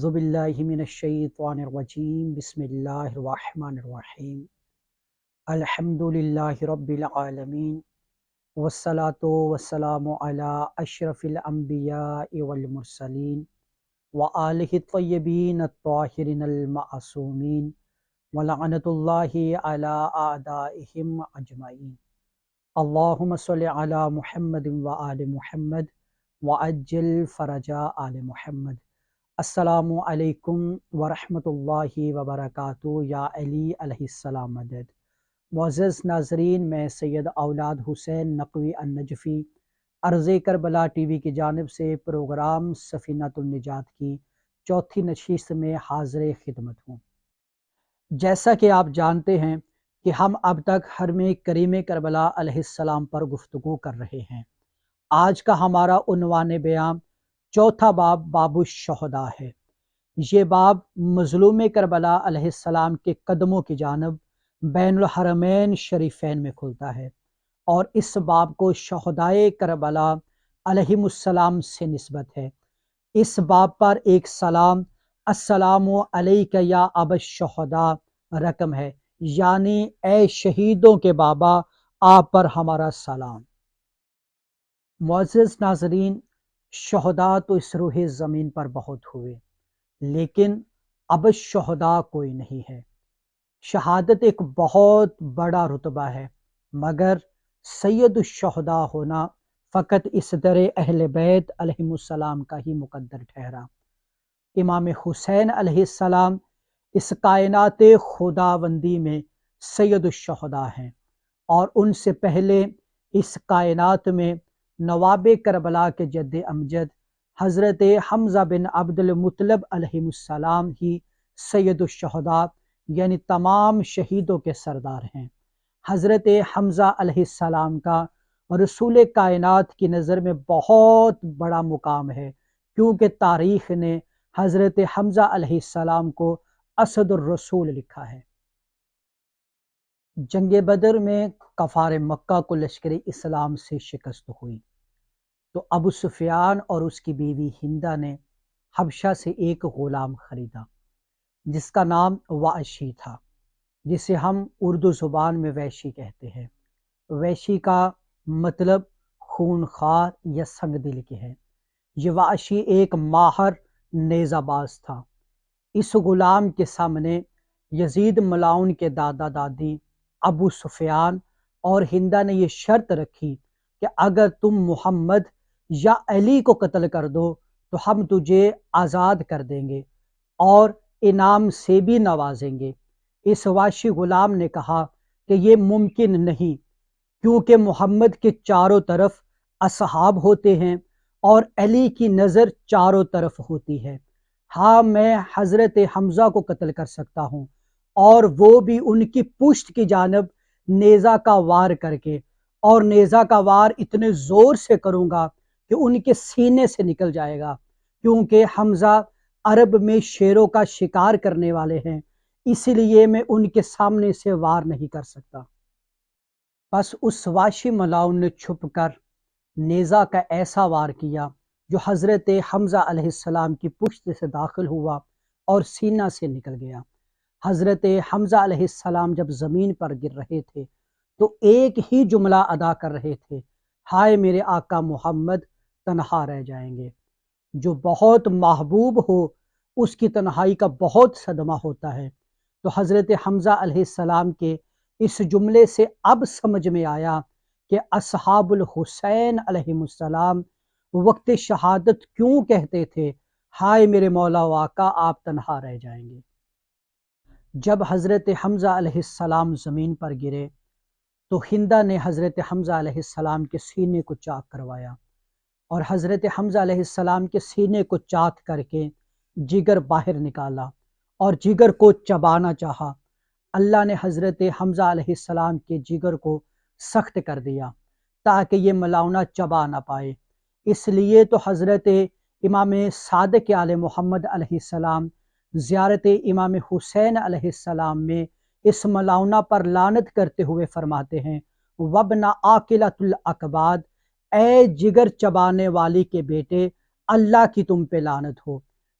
اعوذ باللہ من الشیطان الرجیم بسم اللہ الرحمن الرحیم الحمد للہ رب العالمین والصلاة والسلام علی اشرف الانبیاء والمرسلین وآلہ الطیبین الطاہرین المعصومین ولعنۃ اللہ علی اعدائہم اجمعین۔ اللہم صل علی محمد وآل محمد وعجل فرج آل محمد۔ السلام علیکم ورحمۃ اللہ وبرکاتہ۔ یا علی علیہ السلام مدد۔ معزز ناظرین، میں سید اولاد حسین نقوی النجفی عرض کربلا ٹی وی کی جانب سے پروگرام سفینۃ النجات کی چوتھی نشست میں حاضر خدمت ہوں۔ جیسا کہ آپ جانتے ہیں کہ ہم اب تک حرم کریم کربلا علیہ السلام پر گفتگو کر رہے ہیں۔ آج کا ہمارا عنوان بیان چوتھا باب باب الشہداء ہے۔ یہ باب مظلوم کربلا علیہ السلام کے قدموں کی جانب بین الحرمین شریفین میں کھلتا ہے، اور اس باب کو شہدائے کربلا علیہم السلام سے نسبت ہے۔ اس باب پر ایک سلام السلام علیک یا ابا الشہداء رقم ہے، یعنی اے شہیدوں کے بابا، آپ پر ہمارا سلام۔ معزز ناظرین، شہداء تو اس روح زمین پر بہت ہوئے، لیکن اب شہداء کوئی نہیں ہے۔ شہادت ایک بہت بڑا رتبہ ہے، مگر سید الشہداء ہونا فقط اس در اہل بیت علیہم السلام کا ہی مقدر ٹھہرا۔ امام حسین علیہ السلام اس کائنات خداوندی میں سید الشہداء ہیں، اور ان سے پہلے اس کائنات میں نواب کربلا کے جد امجد حضرت حمزہ بن عبد المطلب علیہ السلام ہی سید الشہداء یعنی تمام شہیدوں کے سردار ہیں۔ حضرت حمزہ علیہ السلام کا رسول کائنات کی نظر میں بہت بڑا مقام ہے، کیونکہ تاریخ نے حضرت حمزہ علیہ السلام کو اسد الرسول لکھا ہے۔ جنگ بدر میں کفار مکہ کو لشکر اسلام سے شکست ہوئی، تو ابو سفیان اور اس کی بیوی ہندہ نے حبشہ سے ایک غلام خریدا جس کا نام وحشی تھا، جسے ہم اردو زبان میں وحشی کہتے ہیں۔ وحشی کا مطلب خونخوار یا سنگ دل کے ہے۔ یہ وحشی ایک ماہر نیزہ باز تھا۔ اس غلام کے سامنے یزید ملعون کے دادا دادی ابو سفیان اور ہندہ نے یہ شرط رکھی کہ اگر تم محمد یا علی کو قتل کر دو تو ہم تجھے آزاد کر دیں گے اور انعام سے بھی نوازیں گے۔ اس وحشی غلام نے کہا کہ یہ ممکن نہیں، کیونکہ محمد کے چاروں طرف اصحاب ہوتے ہیں اور علی کی نظر چاروں طرف ہوتی ہے۔ ہاں، میں حضرت حمزہ کو قتل کر سکتا ہوں، اور وہ بھی ان کی پشت کی جانب نیزہ کا وار کر کے، اور نیزہ کا وار اتنے زور سے کروں گا کہ ان کے سینے سے نکل جائے گا، کیونکہ حمزہ عرب میں شیروں کا شکار کرنے والے ہیں، اس لیے میں ان کے سامنے سے وار نہیں کر سکتا۔ بس اس وحشی ملعون نے چھپ کر نیزہ کا ایسا وار کیا جو حضرت حمزہ علیہ السلام کی پشت سے داخل ہوا اور سینہ سے نکل گیا۔ حضرت حمزہ علیہ السلام جب زمین پر گر رہے تھے تو ایک ہی جملہ ادا کر رہے تھے، ہائے میرے آقا محمد، تنہا رہ جائیں گے۔ جو بہت محبوب ہو اس کی تنہائی کا بہت صدمہ ہوتا ہے۔ تو حضرت حمزہ علیہ السلام کے اس جملے سے اب سمجھ میں آیا کہ اصحاب الحسین علیہ السلام وقت شہادت کیوں کہتے تھے، ہائے میرے مولا و آقا، آپ تنہا رہ جائیں گے۔ جب حضرت حمزہ علیہ السلام زمین پر گرے تو ہندہ نے حضرت حمزہ علیہ السلام کے سینے کو چاک کروایا، اور حضرت حمزہ علیہ السلام کے سینے کو چاک کر کے جگر باہر نکالا اور جگر کو چبانا چاہا۔ اللہ نے حضرت حمزہ علیہ السلام کے جگر کو سخت کر دیا تاکہ یہ ملعونہ چبا نہ پائے۔ اس لیے تو حضرت امام صادق آل محمد علیہ السلام زیارت امام حسین علیہ السلام میں اس ملعونہ پر لعنت کرتے ہوئے فرماتے ہیں، وَابْنَ عَاقِلَةُ الْأَكْبَادِ، اے جگر چبانے والی کے بیٹے، اللہ کی تم پہ لعنت ہو۔